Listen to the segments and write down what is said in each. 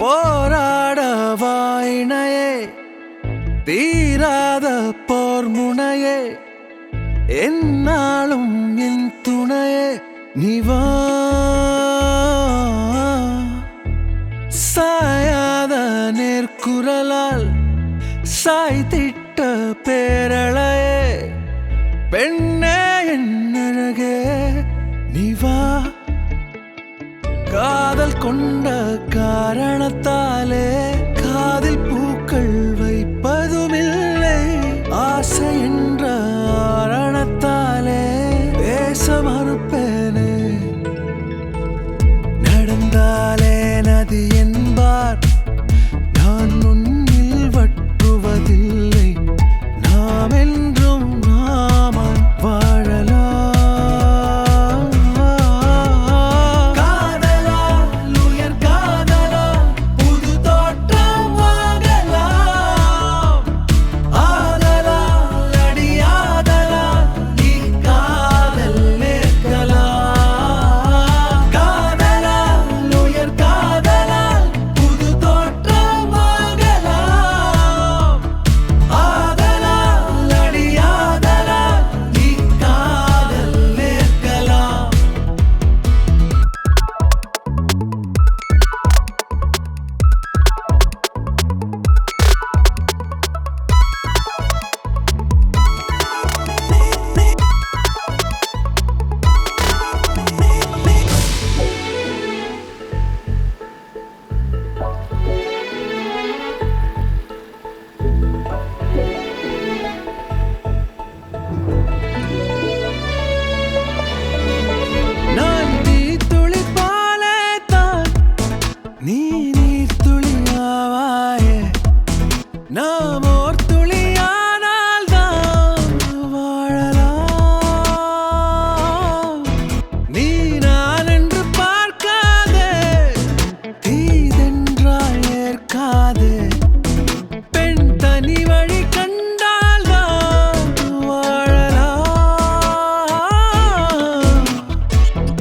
போராட வாயினையே தீராத போர் முனையே என்னாலும் என் துணையே நீவா சாயாத நேர்குரலால் சாய்த்திட்ட பேரழையே பெண்ணே என் அழகே நீவா காதல் கொண்ட காரணத்தாலே காதில் பூக்கள் வைப்பதுமில்லை ஆசை என்ற ஆரணத்தாலே பேச மறுப்பேனே நடந்தாலே நதி என்பார் நான் உன்னில் வற்றுவதில்லை நாம் என்றும் நாமாய் வாழலாம் நாம் ஓர் துளியானால் தான் வாழலாம் நீ நான் என்று பார்க்காதே தீதென்றால் ஏற்காதே பெண் தனி வழி கண்டால் தான் வாழலாம்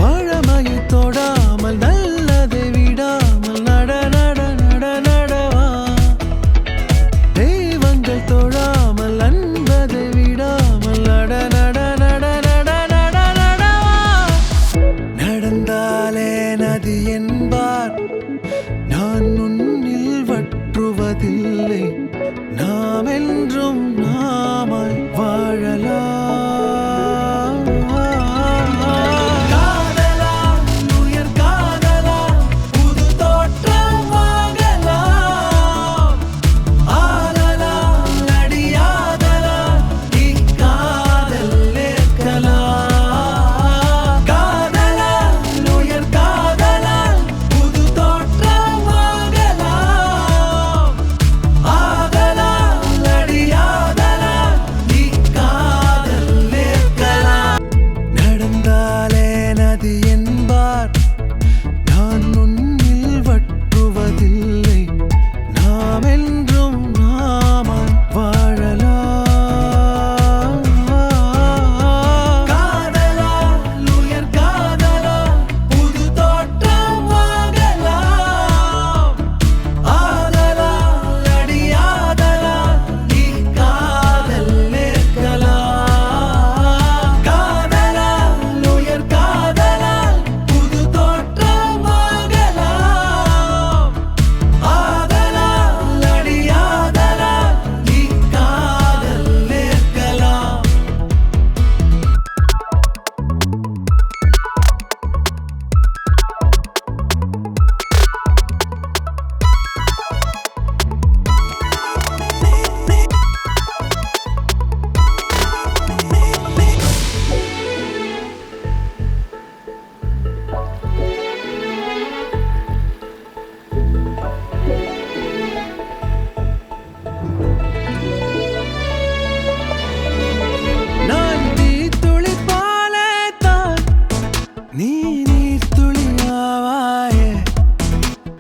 பழமையை தொடாமல் நல்லதை விடாமல் நட நட நட நடவா தொழாமல் அன்பதை விடாமல் நட நட நட நட நட நடவா நடந்தாலே நதி என்பார் நான் உன்னில் வற்றுவதில்லை நாம் என்றும் நாமாய் வாழலாம் நான் உன்னில் வற்றுவதில்லை நாம் என்றும் நாமாய் வாழலாம் காதலால் உயர் காதலால் புது தோற்றம் வாங்கலாம் ஆதலால் அடியாதலால் நீ காதல் ஏற்கலாம் காதலால் உயர் காதலால்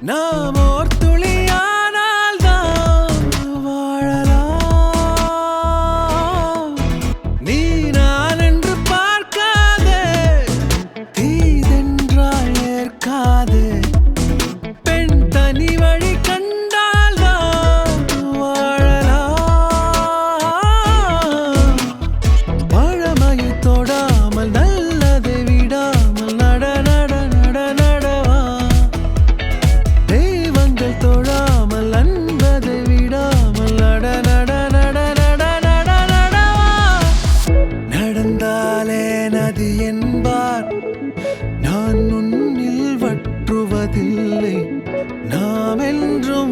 நாம் ஓர் துளி நாம் என்றும்